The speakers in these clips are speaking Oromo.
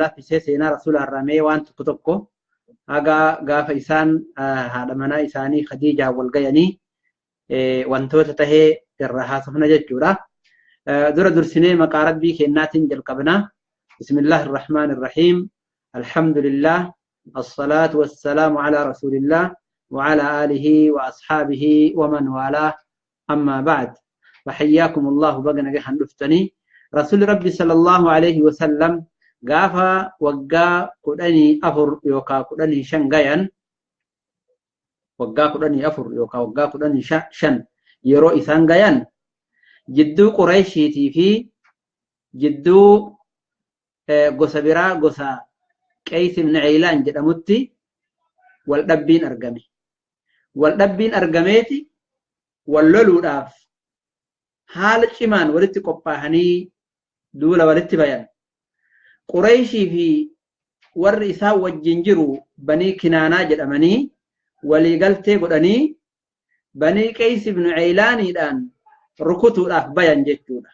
laaffisee seenaa rasuula harramee waan tokko tokko haga gaafa isaan haadha manaa isaanii Khadiijaa wal gayanii wantoota tahee irra haasofna jechuudha. dura dursinee maqaa rabbii kennaatiin jalqabna. bismillahir rahmaanir rahiim. alhamdulillah as-salaatu was-salaamu ala rasuulillah wa ala alihi wa ashaabihi wa man walaa amma ba'd. فحياكم الله بقنا جهن دفتني رسول ربي صلى الله عليه وسلم غافا وقا قدني أفر يوكا قدني شنغيان وقا قدني أفر يوكا وقا قدني شن يرو إسان غيان جدو قريشيتي في جدو قصة برا قصة كيس من عيلان جدمتي والدبين أرقمي والدبين أرقميتي واللولو داف حال شمان ولدت قبّهني دولا ولدت بيان قريشي في والرئيسا والجنجرو بني كنانا جدمني ولي قلتي قدني بني كيس بن عيلاني الآن ركوتو الأخ بيان جتونا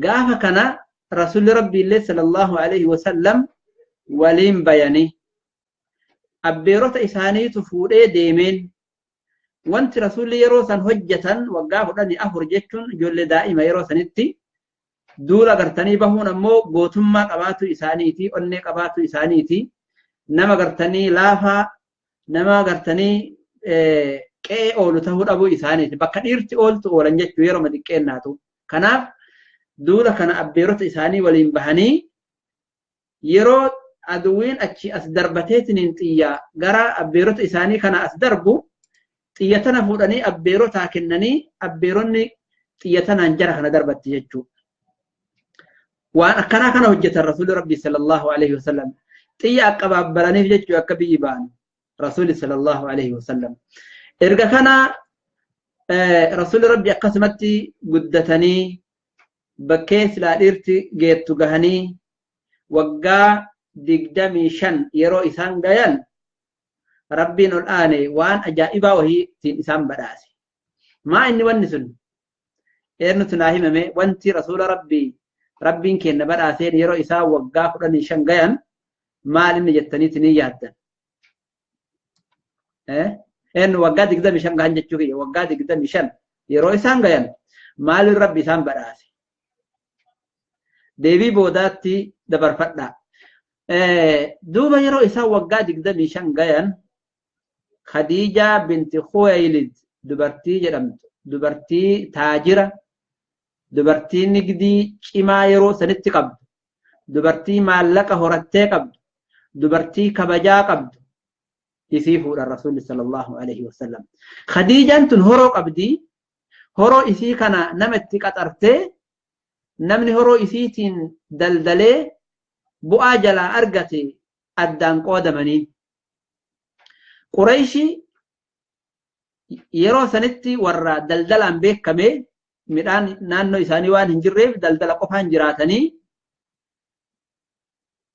قافا كان رسول ربي الله صلى الله عليه وسلم ولين بياني أبيروت إساني تفوري ديمين wanti rasuulli yeroo san hojjetan waggaa fudhanii afur jechuun ijoollee daa'ima yeroo sanitti duula gartanii bahuun ammoo gootummaa qabaatu isaaniiti, onnee qabaatu isaaniiti, nama gartanii laafaa, nama gartanii qe'ee oolu tahuu dhabuu isaaniiti. Bakka dhiirti ooltu oolan jechuu yeroo madiqqeennaatu. Kanaaf duula kana abbeerota isaanii waliin bahanii yeroo aduwwiin achi as darbateetiniin xiyyaa gara abbeerota isaanii kana as darbu xiyyaatana fuudhanii abbeerotaa kennanii abbeeronni xiyyatanaan jara kana darbatti jechuudha. waan akkanaa kana hojjetan rasuulli rabbii sallallahu alaihi wasallam xiyya qabaabbalaniif jechuu akka biyyi ba'an rasuulli sallallahu alaihi wasallam. erga kana rasuulli rabbii akkasumatti guddatanii bakkee silaa dhiirti geettu gahanii waggaa 25 yeroo isaan gayan rabbiin ol aane waan ajaa'ibaa wahiitiin isaan badhaase. maa inni wanni sun eernutu naa himame wanti rasuula rabbiin kenna badhaaseen yeroo isaa waggaa 15 gayan maal inni jettaniiti ni yaaddan? eernu waggaa 25 gahan jechuu kiyya waggaa 25 yeroo isaan gayan maaliin rabbi isaan badhaase? deebii boodaatti dabarfadhaa. duuba yeroo isaa waggaa 25 gayan Khadija binti Khuwaylid dubartii jedhamtu dubartii taajira dubartii nigdii cimaa yeroo sanitti qabdu dubartii maallaqa horattee qabdu dubartii kabajaa qabdu isii fuudhan rasuulli sallallahu alaihi wasallam. Khadijaan tun horoo qabdi. horoo isii kana nama itti qaxartee namni horoo isiitiin daldalee bu'aa jalaa argate addaan qoodamanii. Qurayshi yeroo sanitti warra daldalaan beekame midhaan naannoo isaanii waan hin jirreef daldala qofaan jiraatanii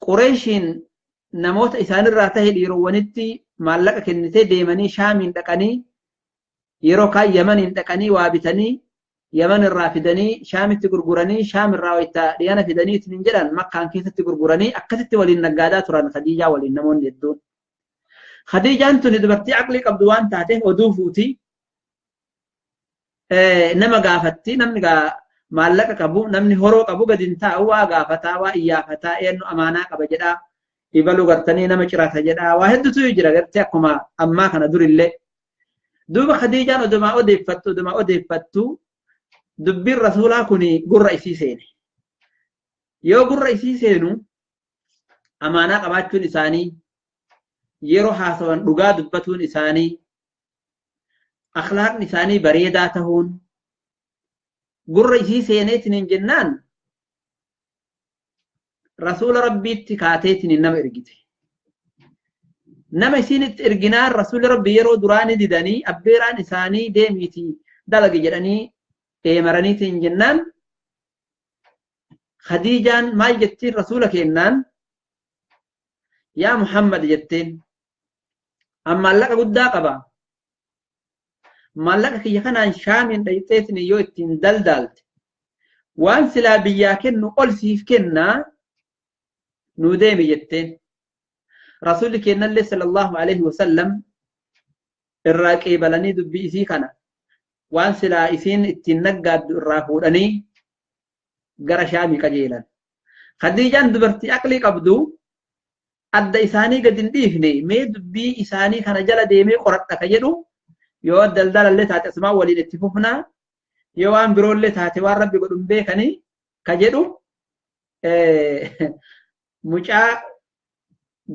Qurayshiin namoota isaanirraa tahe dhiirowwanitti maallaqa kennitee deemanii Shaamiin dhaqanii yeroo kaan Yamaniin dhaqanii waa bitanii Yaman irraa fidanii Shaamitti gurguranii Shaam irraa wayita dhiyana fidanii ittiin jedhan Makkaan keessatti gurguranii akkasitti waliin naggaadaa turan Khadijaa waliin namoonni hedduun. Khadijaan tuni dubartii aqlii qabdu waan taateef oduu fuuti nama gaafatti namni maallaqa qabu namni horoo qabu gadin taa'u waa gaafataa waa iyyafataa eenyu amaanaa qaba jedhaa ibaluu gartanii nama cirata jedhaa waa hedduutu jira gartee akkuma ammaa kana durillee. duuba Khadijaan odumaa odeeffattu dubbiin rasuulaa kuni gurra isii seene. yoo gurra isii seenu amaanaa qabaachuun isaanii yeroo haasawan dhugaa dubbatuun isaanii akhlaaqni isaanii bareedaa tahuun gurra isii seeneetiin jennaan rasuula rabbiitti kaateetiin nama ergite. nama isiin itti erginaan rasuula rabbii yeroo duraanii didanii abbeeraan isaanii deemiitii dalagi jedhanii deemaraniitiin jennaan Khadijaan maal jettiin rasuula kennaan yaa Muhammad jetteen maallaqa guddaa qaba. maallaqa kiyya kanaan Shaamiin dhayxeetiin yoo ittiin daldaalte waan silaa biyyaa kennu ol siif kennaa نوديمي جتين رسول كينا اللي صلى الله عليه وسلم الراكي بلاني دبي إسي كان وان سلا إسين اتنقاد الرافوراني قرشامي كجيلا خديجان دبرتي أقلي قبدو أدى إساني قد انديفني مي دبي إساني كان جلا ديمي قرأت كجدو يو الدلدال اللي تات اسماء ولي الاتفوفنا يو ان برول اللي تات وارب قدن بيكني كجدو مجا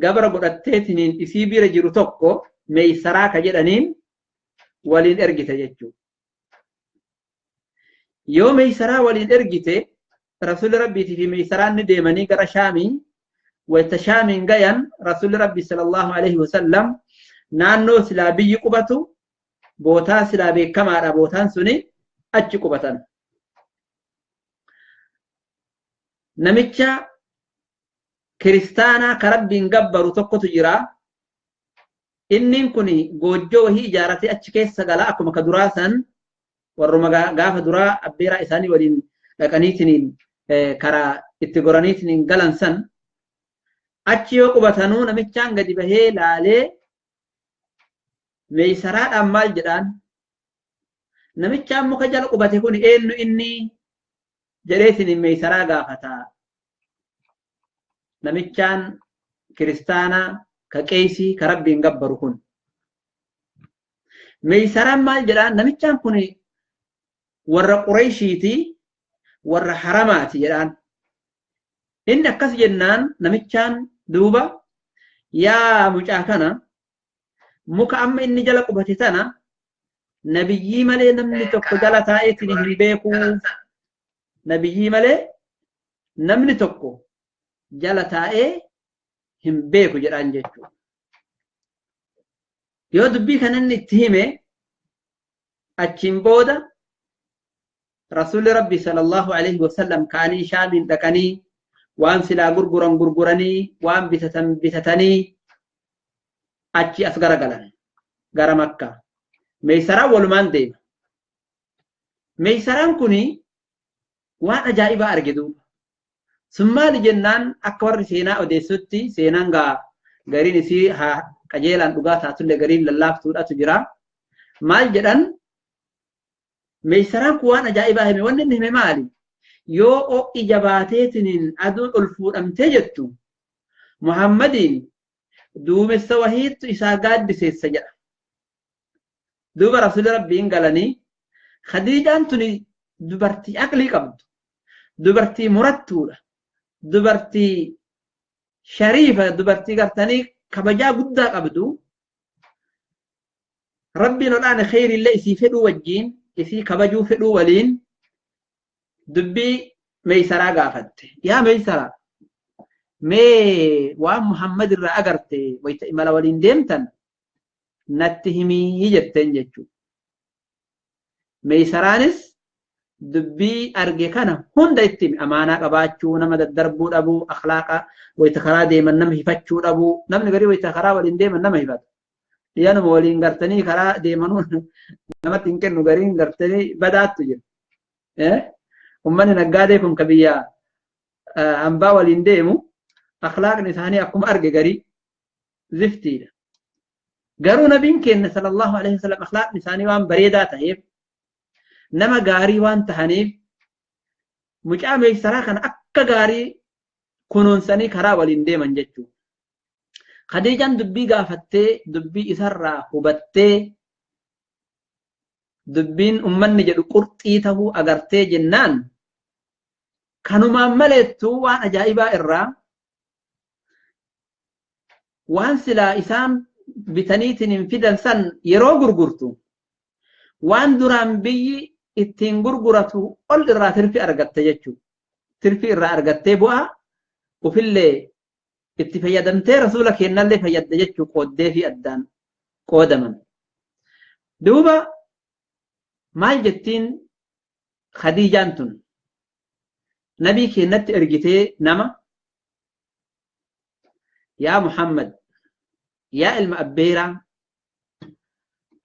قبر قدتيتنين إسي بير جيرو توكو مي سرا كجدنين ولين ارجت ججو يو مي سرا ولين ارجت رسول ربي في مي سرا نديمني قرى شامي ويتشامين قيان رسول ربي صلى الله عليه وسلم نانو سلابي قبتو بوتا سلابي كما بوتان سني أجي قبتان نمتشا كريستانا كربين قبرو تقو تجرا إنين كوني قوجو هي إجارتي أجكيس سقلا أكو مكدراسا ورما قاف درا أبيرا إساني ولين لكنيتنين كرا اتقرانيتنين قلنسن أجيو قبتانو نمتشان قد بهي لالي ميسرات أمال جدان نمتشان مكجل قبتي كوني إنو إني جريتنين ميسرا قافتا نمتشان كريستانا كقيسي كربين قبرو كون ميسرا مال جدان نمتشان كوني ور قريشيتي ور حرماتي جدان إن أكس جنان نمتشان دوبا يا مجاكنا مكا أما إني جل قبتتنا نبيي مالي نمني تكو جل تايتني هنبيكو نبيي مالي نمني تكو جل تاي هنبيكو جران جيتو يو دبي كان اتهمي أجين بودا رسول ربي صلى الله عليه وسلم كاني شامين دكاني وان سلا غرغراني وان بتتني أجي أسغر غلان غرا مكة ميسرا ولمان ديم ميسران كوني وان أجائبا أرجدو ثم لجنان أكبر سينا أديسوتي سينان غارين سي ها قجيلان دغاتا تل غارين للاف تودا تجرا مال جدان ميسران كوان أجائبا همي ونن همي مالي يو او إجاباتيتنين أدون الفورمتي جتو محمدين دوم السواهيت إساقات بسيس سجأ دوب رسول ربين قالني خديجان تني دبرتي أقلي قبض دبرتي مرتولة دبرتي شريفة دبرتي قرتني كبجا قدا قبدو ربنا الآن خير الله إسي فدو وجين إسي كبجو فدو ولين دبي ميسرا قافت يا ميسرا مي وام محمد الرا أغرتي ويتئمل ولين ديمتن نتهمي هجتن جتشو ميسرانس دبي أرجي كان هند يتم أمانة قباتشو نما الدربو أبو أخلاقا ويتخرا ديما نما هفتشو أبو نمن غري ويتخرا ولين ديما نما هفت يانا مولين غرتني خرا ديما نما تنكن نغرين غرتني بدات تجي أمني نقاديكم كبيا أنبا ولين ديمو أخلاق نساني أقوم أرجي غري زفتي قالوا نبين كن صلى الله عليه وسلم أخلاق نساني وان بريدة تهيب نما غاري وان تهنيب مجامع صراحة أكا غاري كنون سني كرا ولين ديما جتشو خديجان دبي غافتي دبي إسرى هبتي دبين أمني جدو قرطيته أغرتي جنان كانوا ما ملتو وان أجائبا إرّا وان سلا إسام بتنيتن فدن سن يرو غرغرتو وان دران بي اتين غرغرتو قل إرّا ترفي أرغت جتشو ترفي إرّا أرغت بوا وفي اللي اتفيدنتي رسولك إن اللي فيد جتشو قودي في أدان قودما دوبا مال جتين خديجانتن نبي كينت ارجتي نما يا محمد يا المأبيرة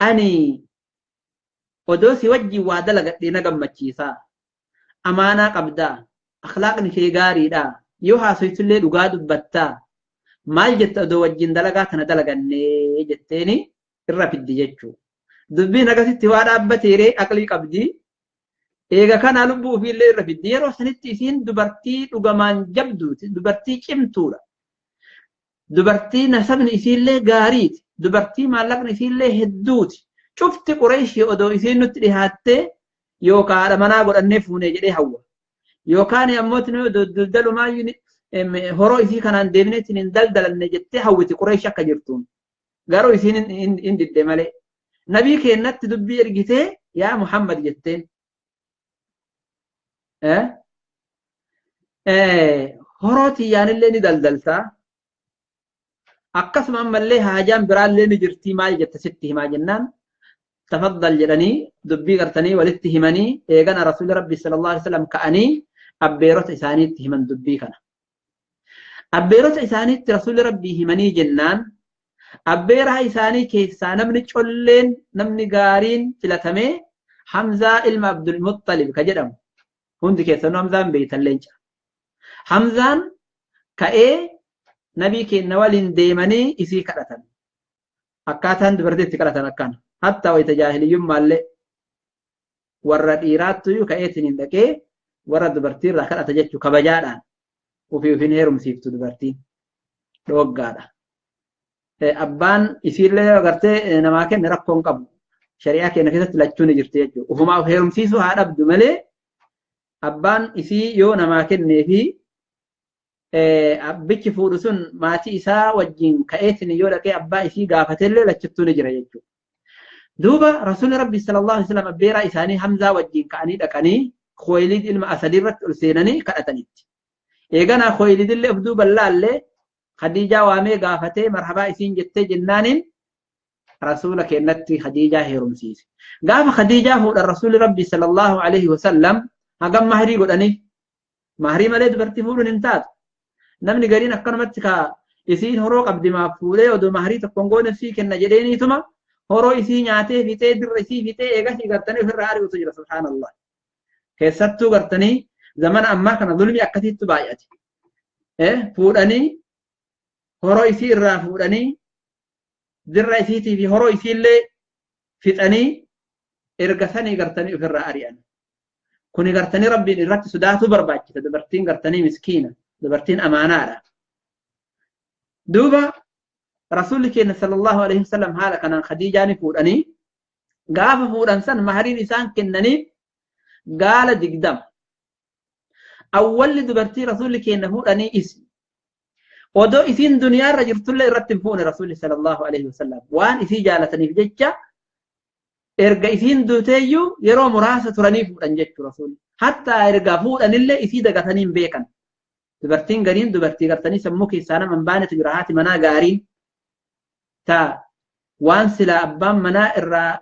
أني ودوسي وجي وادلق دينا قمتشيسا أمانا قبدا أخلاقني في غاري دا yoo haasoytullee dhugaa dubbattaa maal jetta odoo wajjin dalagaa kana dalagannee jetteeni irra fiddi jechuu. Dubbiin akkasitti waa dhaabbateeree aqlii qabdi. Eega kana lubbuu ofiillee irra fiddi. Yeroo sanitti isiin dubartii dhugamaan jabduuti. Dubartii cimtuudha. Dubartii nasabni isiillee gaariiti. Dubartii maallaqni isiillee hedduuti. Cufti Qureeshii odoo isiin nutti dhihaattee yookaan haadha manaa godhannee fuunee jedhee hawwa. Yookaan ammoo daldalumaa horoo isii kanaan deebineetiin hin daldalanne jettee hawwiti Qureesh akka jirtuun. Garuu isiin hin didde malee. Nabii keennatti dubbii ergitee yaa Muhammad jetteen. Horoo tiyyaanillee ni daldaltaa. Akkasuma ammallee haajaan biraallee ni jirtii maal jette sitti himaa jennaan. Tafaddal jedhanii dubbii gartanii walitti himanii eegana Rasuulli Rabbi sallallahu alaihi wasallam ka'anii abbeerota isaaniitti himan dubbii kana. Abbeerota isaaniitti Rasuulli Rabbii himanii jennaan abbeeraa isaanii keessaa namni colleen namni gaariin filatamee Hamzaa ilma Abdul Muttalib ka jedhamu. Hundi keessanuu Hamzaan beeytan leenca. Hamzaan ka'ee nabii keenya waliin deemanii isii kadhatan. Akkaataan dubartiitti kadhatan akkana. Hatta wayita jaahiliyyummaallee warra dhiiraattuyyuu ka'eetiin hin dhaqee warra dubartiirraa kadhata jechuu kabajaadhaan ofii ofiin heerumsiiftu dubartiin dhoggaadha. Abbaan isiillee agartee namaa kenne rakkoon qabu. Shari'aa keenya keessatti lachuu ni jirti jechuudha. Ufumaa of heerumsiisuu haa dhabdu malee abbaan isii yoo namaa kennee fi abbichi fuudhu sun maatii isaa wajjin ka'eetiin yoo dhaqee abbaa isii gaafateellee lachittuu ni jira jechuudha. Duuba Rasuulli Rabbi sallallahu alaihi wasallam abbeeraa isaanii Hamzaa wajjin ka'anii dhaqanii Khuwaylid ilma Asad irratti ol seenanii kadhatanitti. Eeganaa Khuwaylid illee of duuba laallee Khadiijaa waamee gaafatee marhabaa isiin jettee jennaaniin Rasuula kennatti Khadiijaa heerumsiise. Gaafa Khadiijaa fuudhan Rasuulli Rabbi sallallahu alaihi wasallam hagam mahrii godhanii mahrii malee dubartii fuudhuun hin taatu. Namni gariin akkanumatti ka isiin horoo qabdi maaf fuudhee odoo mahrii tokkoon goone sii kenna jedheeniituma horoo isii nyaatee fixee dirra isii fixee eegasii gartanii ofirraa ari'utu jira subhaanallah. Keessattuu gartanii zamana ammaa kana zulmi akkasitti baay'ate. Fuudhanii horoo isii irraa fuudhanii dirra isiitii fi horoo isiillee fixanii erga sanii gartanii ofirraa ari'an. Kuni gartanii Rabbiin irratti sodaatu barbaachisa. Dubartiin gartanii miskiina. Dubartiin amaanaadha. Duuba Rasuulli keenya sallallahu alaihi wasallam haala kanaan Khadiijaa fuudhanii gaafa fuudhan san mahariin isaan kennaniif gaala 20. Awwalli dubartii Rasuulli keenya fuudhanii isi. Odoo isiin duniyaarra jirtullee irratti hin fuune Rasuulli sallallahu alaihi wasallam waan isii jaalataniif jecha erga isiin duuteeyyuu yeroo muraasa turanii fuudhan jechuu Rasuulli. Hatta erga fuudhanillee isii dagatanii hin beekan. Dubartiin gariin dubartii gartanii sammuu keessaa nama hin baanetu jira haati manaa gaariin taa waan silaa abbaan manaa irraa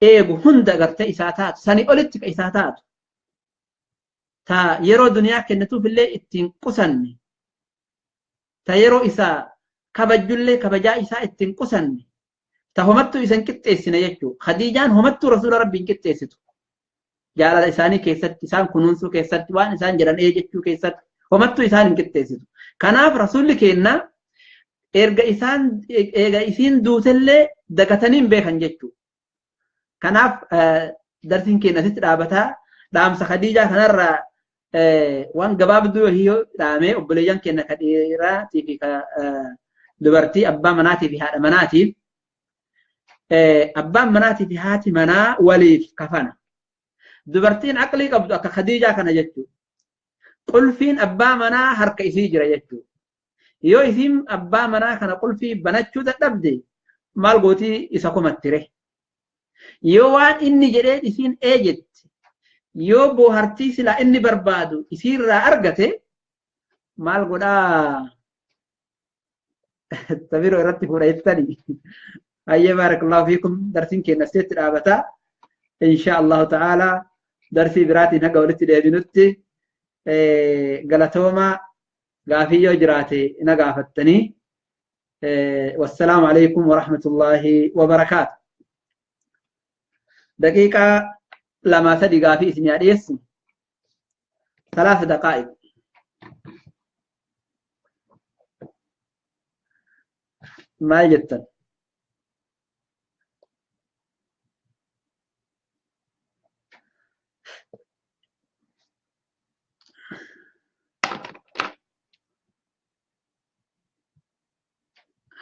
eegu hunda gartee isaa taatu sanii olitti ka isaa taatu taa yeroo duniyaa kennituuf illee ittiin qusanne taa yeroo isaa kabajjullee kabajaa isaa ittiin qusanne taa homattuu isan qixxeessine jechuudha. Khadiijaan homattuu Rasuula Rabbiin qixxeessitu. Jaalala isaanii keessatti isaan kunuunsuu keessatti waan isaan jedhan jechuu keessatti homattuu isaan hin qixxeessitu. Kanaaf Rasuulli keenya erga isiin duutellee dagatanii hin beekan jechuudha. Kanaaf darsiin keenya asitti dhaabataa dhaamsa Khadiijaa kanarraa waan gabaabduu yoo dhaamee obboleeyyan keenya ka dhiiraatii fi ka dubartii abbaa manaatii fi haadha manaatiif abbaan manaatii fi haati manaa waliif kafana. Dubartiin aqlii qabdu akka Khadiijaa kana jechuudha. Qulfiin abbaa manaa harka isii jira jechuudha. Yoo isiin abbaa manaa kana qulfii banachuu dadhabde maal gootii isa kumattire. Yoo waan inni jedhee isiin jetti yoo boohartii silaa inni barbaadu isiirraa argate maal godhaa tabiroo irratti fuudha jettanii. Ayyee baarakallahu fiikum darsiin keenya asitti dhaabataa. Insha Allah ta'ala darsii biraatiin haga walitti deebinutti galatoomaa gaafii yoo jiraate na gaafattanii. Wassalaamu alaikum wa rahmatullahi wa barakaatu. Daqiiqaa 2-3 gaafii isin yaadheessu 3 daqaa'iq. maal jettan?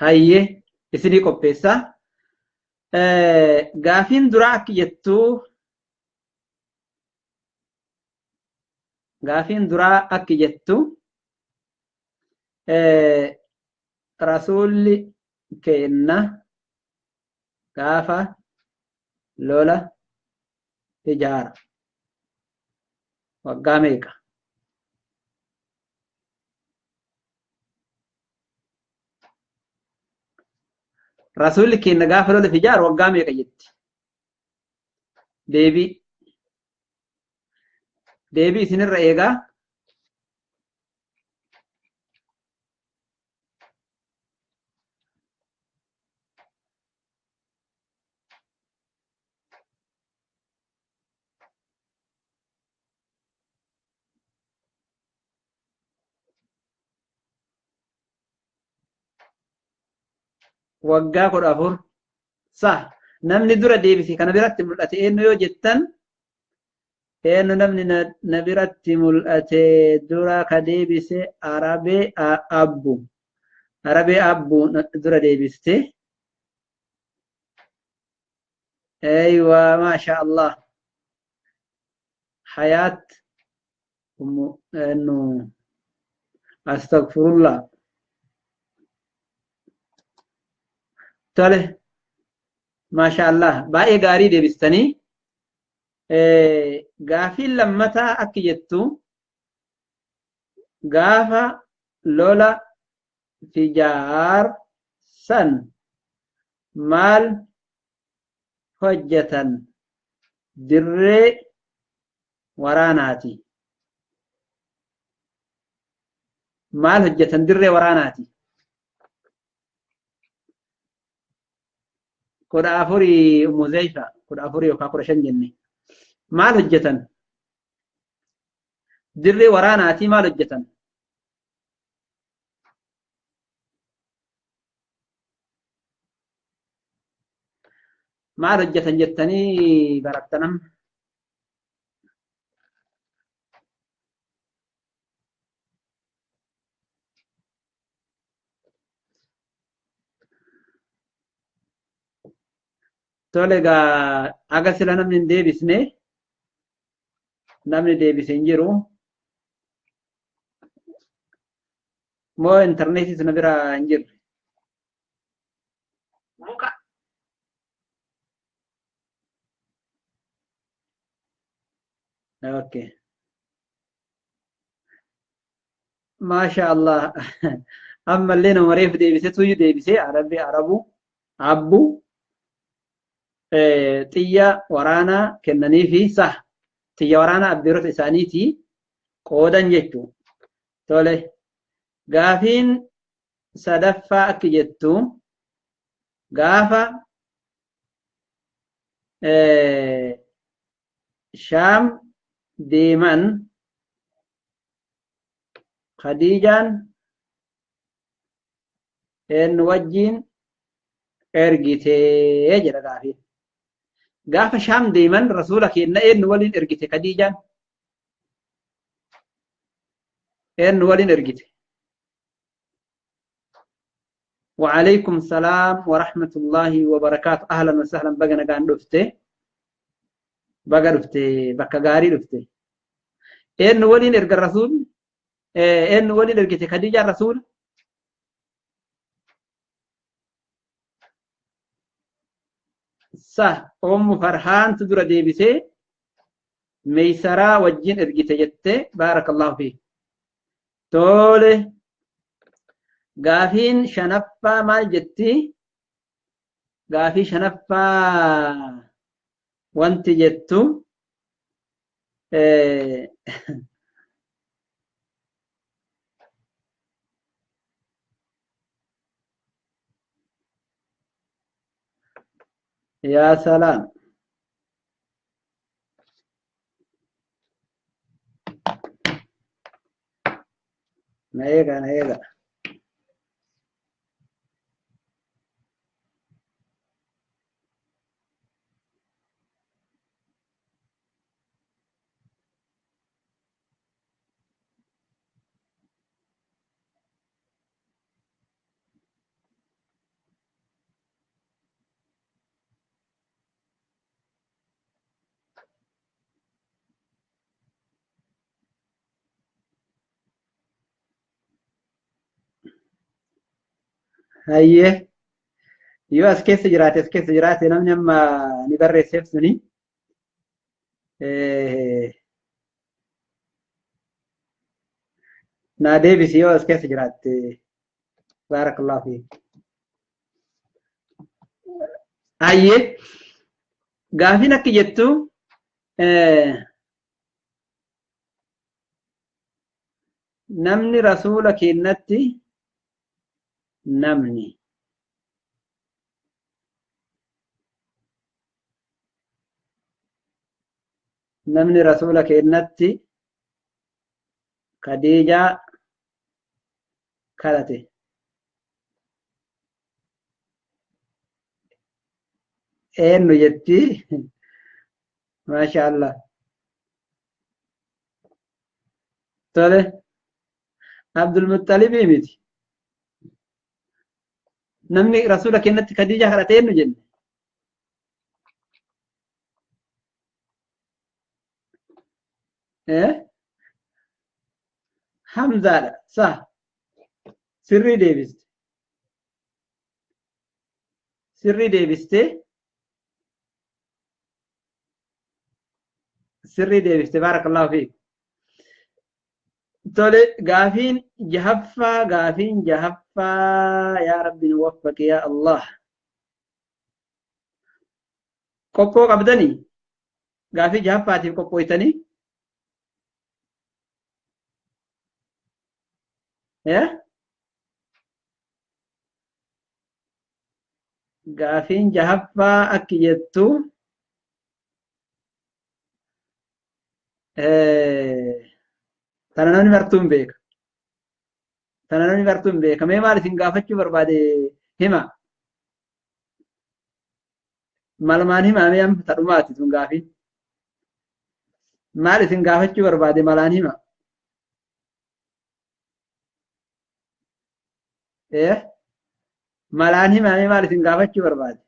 Hayyee isinii qopheessaa. Gaafiin duraa akka jettuu gaafiin duraa akka jettu rasuulli keenna gaafa lola ijaara waggaa meeqa? Rasuulli keenna gaafa lola ijaaru waggaa meeqa jetti? Deebii isinirra eegaa. Waggaa 14 sa namni dura deebise kana biratti mul'ate eenyu yoo jettan eenyu namni na biratti mul'ate dura ka deebise Arabee Abbu dura deebiste. Aywa maasha Allah Hayaat nu astagfirullah. Tole maasha Allah baay'ee gaarii deebistanii. Gaafiin lammataa akka jettu gaafa lola ijaarsan maal hojjetan? Dirree waraanaati. Maal hojjetan? Dirree waraanaati. 14 Muzayfa 14 yookaan 15 jenne. Maal hojjetan? Dirree waraanaati maal hojjetan? Maal hojjetan jettanii barattanam. Tole egaa aga sila namni hin deebisne namni deebise hin jiru. Moo intarneetis na bira hin jirre? Okay. Maasha Allah. Ammallee nama reefu deebise tuyyu deebise Abbu xiyya waraanaa kennanii fi xiyya waraanaa abbiirota isaaniiti qoodan jechuudha. Tole gaafiin sadaffaa akka jettu gaafa Shaam deeman Khadiijaan eenyu wajjiin ergitee jedha gaafiin. Gaafa Shaam deeman rasuula keenya eenyu waliin ergite Khadiijaan? eenyu waliin ergite? وعليكم السلام ورحمة الله وبركاته. أهلا وسهلا بقى نقان دفته بقى دفته بقى غاري دفته. eenyu waliin erga rasuul eenyu waliin ergite Khadiijaa rasuula? Ummu Farhaantu dura deebisee Meeysaraa wajjin ergite jettee baarakallahu fiik. Tole gaafiin shanaffaa maal jetti? Gaafii shanaffaa wanti jettu yaa salaam. Na eega, na eega. Hayyee. Yoo as keessa jiraate namni amma ni barreesseef suni. Naa deebisi yoo as keessa jiraatte. Baarakallahu fiik. Hayyee. Gaafiin akka jettu namni rasuula keenyatti namni rasuula keenyatti Khadiijaa kadhate. Eenyu jetti? Maasha Allah. Tole. Abdul Muttalibii miti. Namni rasuula keenyatti Khadiijaa kadhate eenyu jenne? Hamzaadha. Sah. Sirrii deebiste. Sirrii deebiste. Sirrii deebiste. Baarakallahu fiik. Tole gaafiin jahaffaa yaa rabbi nu waffaqi yaa Allah. Qophoo qabdanii? Gaafii jahaffaatiif qophooytanii? Gaafiin jahaffaa akki jettu tana namni bartuun beeka. Tana namni bartuun beeka. Mee maal isin gaafachuu barbaade hima. Malumaan hima mee amma tadhumaati sun gaafiin. Maal isin gaafachuu barbaade malaan hima. Malaan hima mee maal isin gaafachuu barbaade.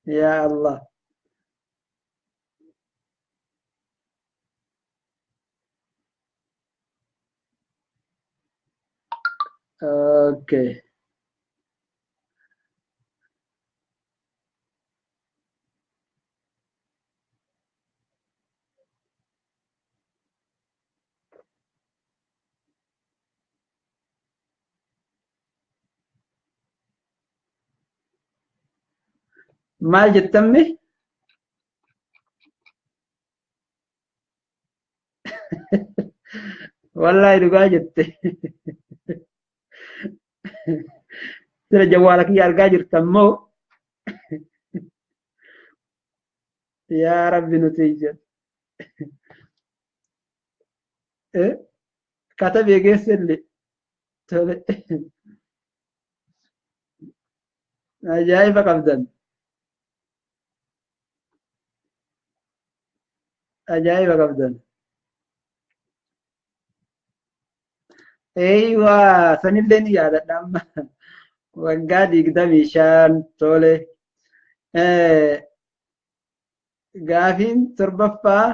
Yaa Allah. Okay. Maal jettamme? Wallahi dhugaa jette. Sira jawwaala kiyya argaa jirtan moo? Yaa Rabbi nuti ijja. Katabee geessellee. Tole. Ajaa'iba qabdan. Ajaa'iba qabdan. Eeywa sanillee ni yaadadha amma. Waggaa 25 tole. Gaafiin torbaffaa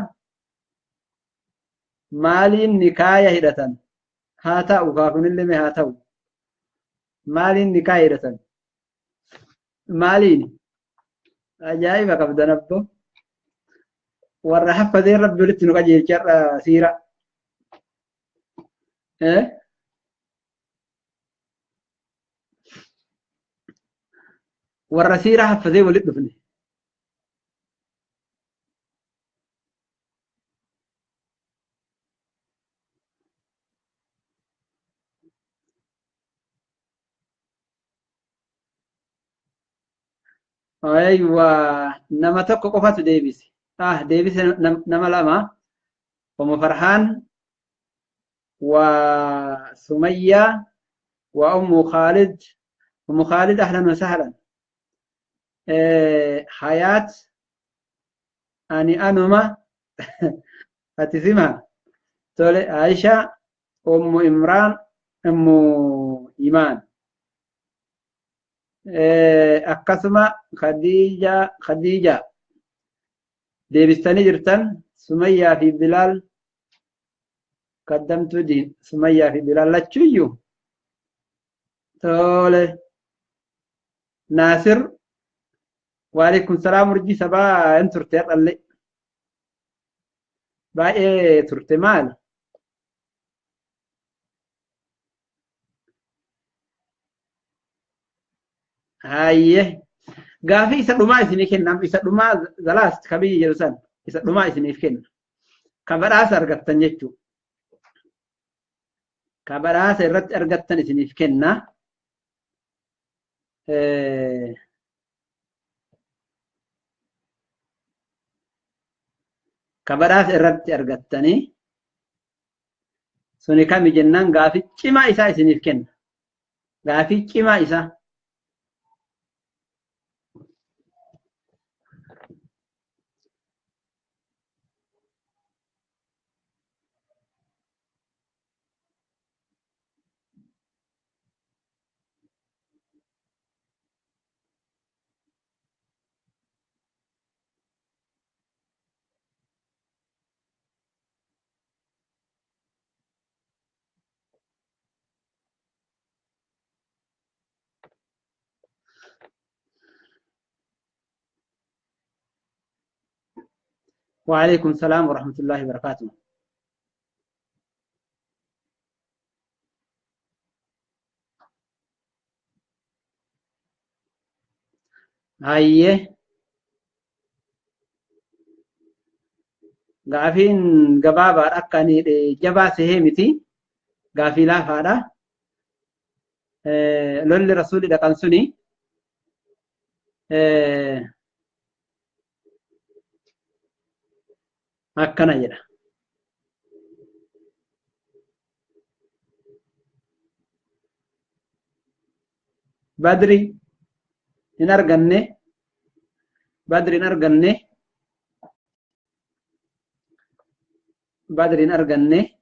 maaliin nikaaya hidhatan? Haa ta'u kaakunillee mee haa ta'u. Maaliin nikaaya hidhatan? Maaliin? Ajaa'iba qabdan abbo. Warra haffazeen rabbi walitti nu qajeelcharra siira. Warra siira haffazee walitti dhufne. Aywa nama tokko qofatu deebise. Deebise nama lama. أم فرحان وسمية وأم خالد. أم خالد أهلا وسهلا. حياة أنما هتسمها تولي عائشة أم إمران أم إيمان. أقسم خديجة ديبستاني جرتن سمية في بلال قدمت دين سمية في بلال لا تشيو تولي ناصر وعليكم السلام ورجي سبا انتر تير اللي باي ترتمال هاي غافي سدوما اسني كنم سدوما زلاست كبي يلسن سدوما اسني كن كبراس ارغتن جچو كبراس رت ارغتن اسني كننا كبراس رت ارغتني سوني كم جنان غافي چما إسا اسني كن غافي چما إسا وعليكم السلام ورحمة الله وبركاته. هاي غافين غبابا أكاني جبا سهمتي غافي لا فادا لول رسول دا كان سني أكنا يدا بدري نرغني بدري نرغني بدري نرغني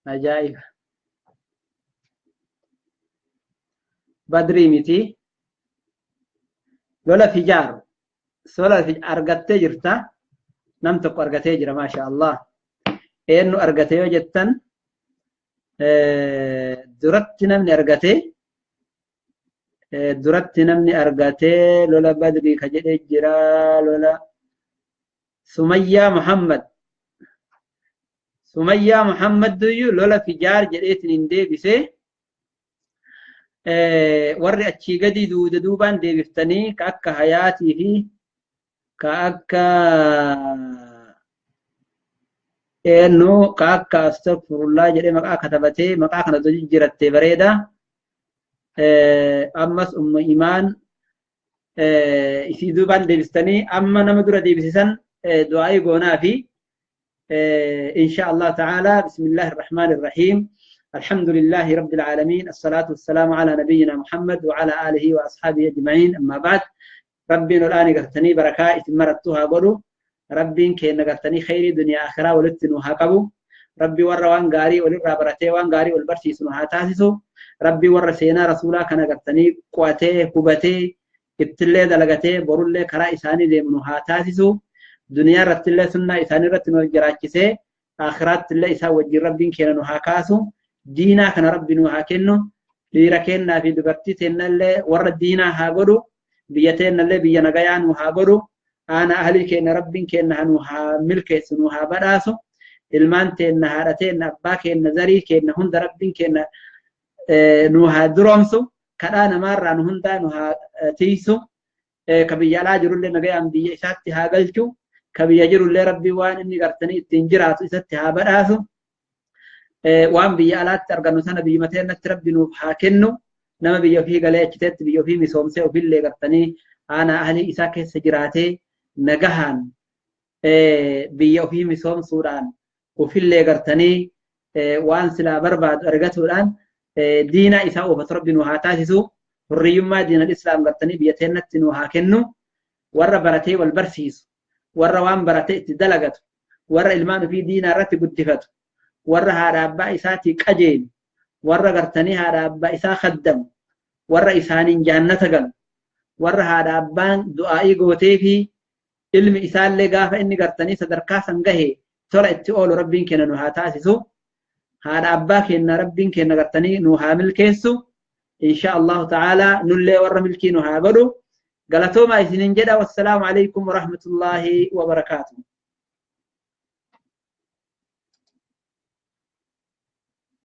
أجايب بدري متي لولا فجار سولا في أرغتي جرتا نمتك أرغتي جرا ما شاء الله إنه أرغتي جتن درت نمني أرغتي درت نمني أرغتي لولا بدري كجدي جرا لولا سمية محمد ديو لولا فجار جديت نندي بسه warri achii gadi duubaan deebiftanii ka akka hayaatii fi ka akka astaghfirullah jedhee maqaa katabatee maqaa kana jijjiirattee bareeda. Ammas umma imaan isii duubaan deebistanii amma nama dura deebisisan du'aa'ii goonaa fi insha Allah ta'ala bismillahir rahmanir rahim. الحمد لله رب العالمين الصلاة والسلام على نبينا محمد وعلى آله وأصحابه أجمعين. أما بعد ربنا الآن قرتني بركاء مرتها قلوا ربي كأن قرتني خير دنيا آخرة ولتنوها قبو ربي ور وان غاري ولرا برتي وان غاري والبرسي سنوها تاسسو ربي ور سينا رسولا كان قرتني قواتي كوبتي ابتلي دلغتي برولي كرا إساني ديمنوها تاسسو دنيا رتلي سنة إساني رتنو جراكسي آخرات تلي إسا وجي ربي كأن نوها كاسو دينا كان ربنا هاكنو ليركنا في دبرتيتنا اللي ور الدينا هاغدو بيتنا اللي بينا غيان وهاغدو أنا أهلي كأن ربنا كأن هنوها ملك سنوها بداسو المانتنا هارتنا باكنا زري كأن هند ربنا كأن نوها درامسو كأنا مرة نهندا نوها تيسو كبيا لا جرول لنا جاي أمبيا إساتي هاجلتو كبيا جرول لربي وان إني قرتني تنجرات إساتي هابراسو وان بيا لا ترجعنا سنة بيمتين نتربي نوب حاكنو نما بيا فيه قلة كتير بيا فيه مسومسة وفي اللي قرتني أنا أهلي إساك سجراتي نجهان بيا فيه مسوم سوران وفي اللي قرتني وان سلا برباد أرجعته الآن دينا إساء وفتربي نوهاتاسسو الريوم دين الإسلام قرتني بيتين نوهاكنو ورا برتي والبرسيس ورا وان برتي تدلقت ورا المان في دينا رتي قدفت ورا هذا أبا إساتي كجين ورا قرتني هذا أبا إسا خدم ورا إسانين جنة قل ورا هذا أبان دعائي قوتي في علم إسان لقافة إني قرتني صدركاسا قهي ترى اتقول ربين كنا نوهاتاسسو هذا أبا كنا ربين كنا قرتني نوهامل كيسو إن شاء الله تعالى نلي ورا ملكي نوهابلو قالتوما إذن جدا والسلام عليكم ورحمة الله وبركاته